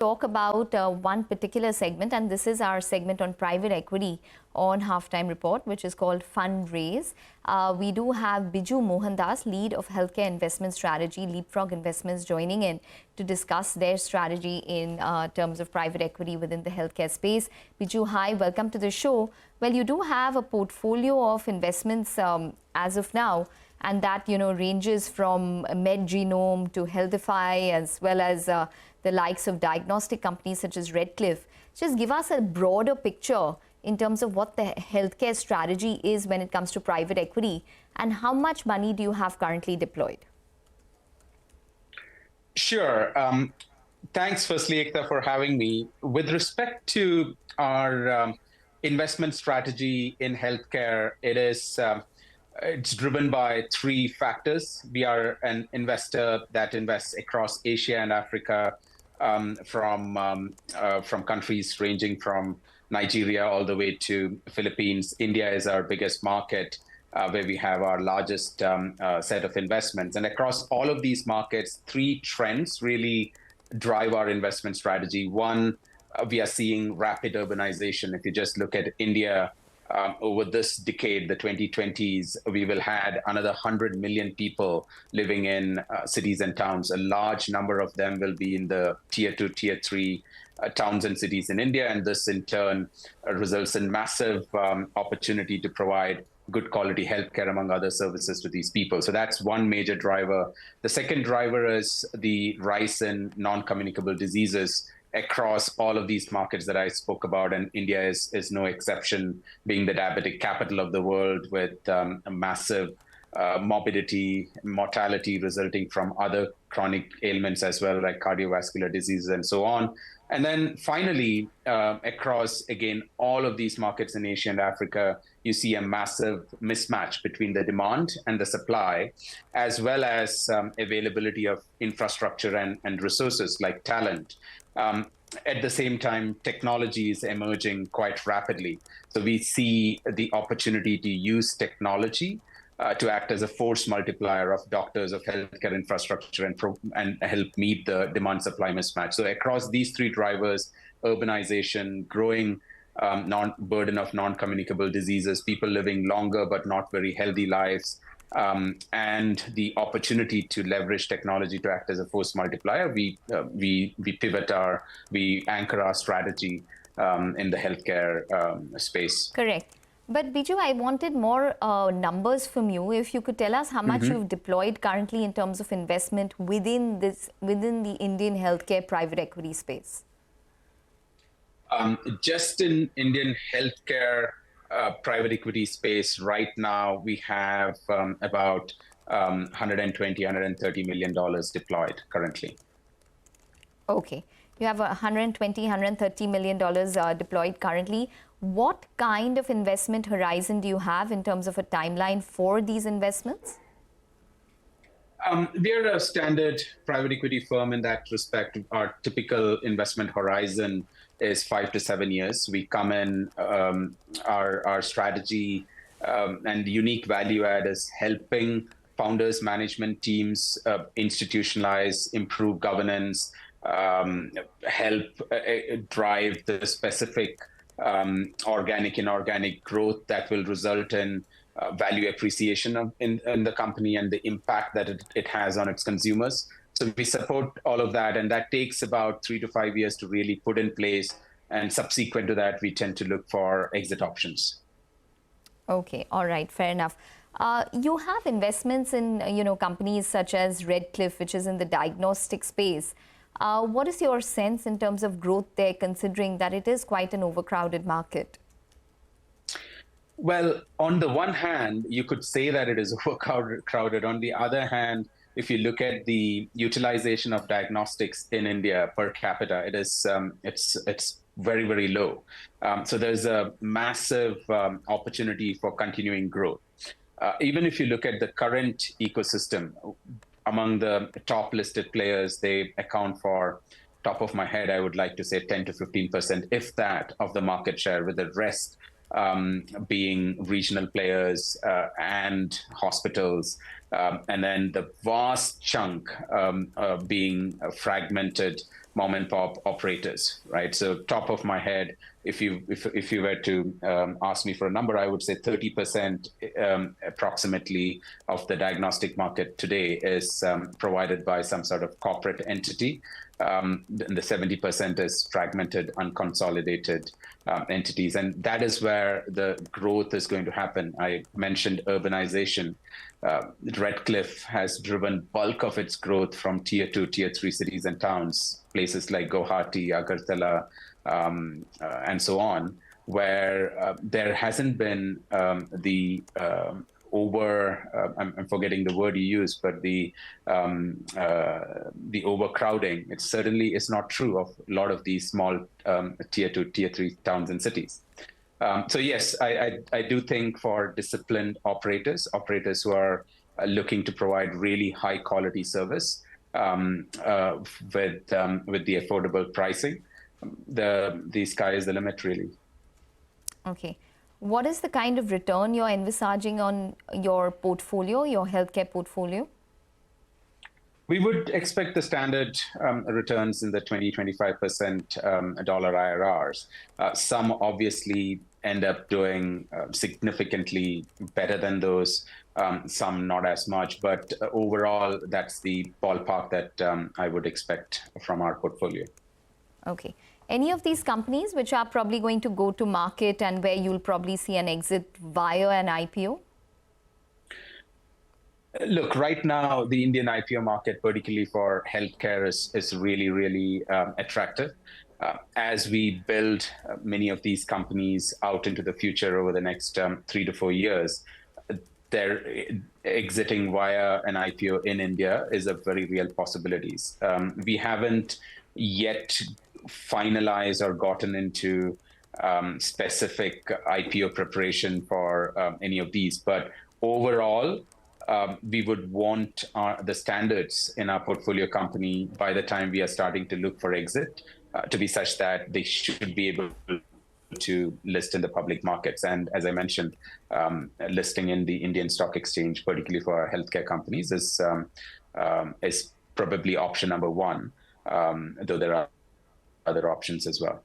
talk about one particular segment, and this is our segment on private equity on Halftime Report, which is called Fundraise. We do have Biju Mohandas, lead of healthcare investment strategy, LeapFrog Investments, joining in to discuss their strategy in terms of private equity within the healthcare space. Biju, hi, welcome to the show. Well, you do have a portfolio of investments as of now, and that ranges from MedGenome to Healthify, as well as the likes of diagnostic companies such as Redcliffe. Just give us a broader picture in terms of what the healthcare strategy is when it comes to private equity, and how much money do you have currently deployed? Sure. Thanks, firstly, Ekta, for having me. With respect to our investment strategy in healthcare, it's driven by three factors. We are an investor that invests across Asia and Africa, from countries ranging from Nigeria all the way to Philippines. India is our biggest market, where we have our largest set of investments. And across all of these markets, three trends really drive our investment strategy. One, we are seeing rapid urbanization. If you just look at India, over this decade, the 2020s, we will have another 100 million people living in cities and towns. A large number of them will be in the tier 2, tier 3 towns and cities in India. And this, in turn, results in massive opportunity to provide good quality healthcare, among other services, to these people. So that's one major driver. The second driver is the rise in non-communicable diseases across all of these markets that I spoke about, and India is no exception, being the diabetic capital of the world, with a massive morbidity, mortality resulting from other chronic ailments as well, like cardiovascular diseases and so on. And then finally, across, again, all of these markets in Asia and Africa, you see a massive mismatch between the demand and the supply, as well as availability of infrastructure and resources like talent. At the same time, technology is emerging quite rapidly. So we see the opportunity to use technology to act as a force multiplier of doctors, of healthcare infrastructure, and help meet the demand-supply mismatch. So across these three drivers, urbanization, growing burden of non-communicable diseases, people living longer but not very healthy lives, and the opportunity to leverage technology to act as a force multiplier, we anchor our strategy in the healthcare space. Correct. But Biju, I wanted more numbers from you. If you could tell us how much you've deployed currently in terms of investment within the Indian healthcare private equity space. Just in Indian healthcare private equity space right now, we have about $130 million deployed currently. Okay. You have $130 million deployed currently. What kind of investment horizon do you have in terms of a timeline for these investments? We are a standard private equity firm in that respect. Our typical investment horizon is 5 to 7 years. We come in, our strategy and unique value add is helping founders, management teams institutionalize, improve governance, help drive the specific organic, inorganic growth that will result in value appreciation in the company and the impact that it has on its consumers. So we support all of that, and that takes about 3 to 5 years to really put in place. And subsequent to that, we tend to look for exit options. Okay, all right, fair enough. You have investments in companies such as Redcliffe, which is in the diagnostic space. What is your sense in terms of growth there, considering that it is quite an overcrowded market? Well, on the one hand, you could say that it is overcrowded. On the other hand, if you look at the utilization of diagnostics in India per capita, it's very, very low. So there's a massive opportunity for continuing growth. Even if you look at the current ecosystem, among the top listed players, they account for, top of my head, I would like to say 10 to 15%, if that, of the market share, with the rest being regional players and hospitals, and then the vast chunk being fragmented mom and pop operators, right? So top of my head, if you were to ask me for a number, I would say 30% approximately of the diagnostic market today is provided by some sort of corporate entity. The 70% is fragmented, unconsolidated entities, and that is where the growth is going to happen. I mentioned urbanization. Redcliffe has driven bulk of its growth from tier 2, tier 3 cities and towns, places like Guwahati, Agartala, and so on, where there hasn't been I'm forgetting the word you used, but the overcrowding. It certainly is not true of a lot of these small tier 2, tier 3 towns and cities. So yes, I do think for disciplined operators who are looking to provide really high quality service with the affordable pricing, the sky is the limit, really. Okay. What is the kind of return you're envisaging on your portfolio, your healthcare portfolio? We would expect the standard returns in the 20-25% dollar IRRs. Some obviously end up doing significantly better than those, some not as much, but overall, that's the ballpark that I would expect from our portfolio. Okay. Any of these companies which are probably going to go to market and where you'll probably see an exit via an IPO? Look, right now, the Indian IPO market, particularly for healthcare, is really, really attractive. As we build many of these companies out into the future over the next 3 to 4 years, they're exiting via an IPO in India is a very real possibility. We haven't yet finalized or gotten into specific IPO preparation for any of these, but overall, we would want the standards in our portfolio company by the time we are starting to look for exit to be such that they should be able to list in the public markets. And as I mentioned, listing in the Indian Stock Exchange, particularly for our healthcare companies, is probably option number one, though there are other options as well.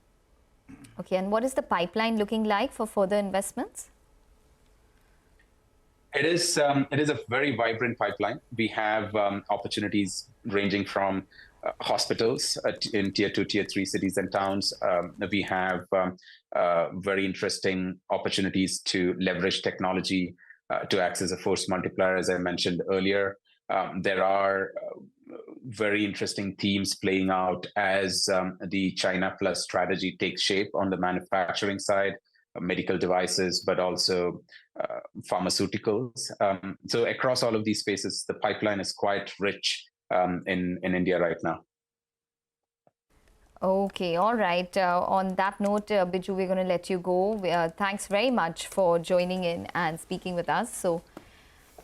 Okay, and what is the pipeline looking like for further investments? It is a very vibrant pipeline. We have opportunities ranging from hospitals in tier 2, tier 3 cities and towns. We have very interesting opportunities to leverage technology to act as a force multiplier, as I mentioned earlier. There are very interesting themes playing out as the China Plus strategy takes shape on the manufacturing side, medical devices, but also pharmaceuticals. So across all of these spaces, the pipeline is quite rich in India right now. Okay, all right. On that note, Biju, we're going to let you go. Thanks very much for joining in and speaking with us. So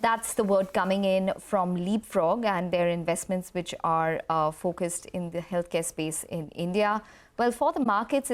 that's the word coming in from LeapFrog and their investments which are focused in the healthcare space in India. Well, for the markets,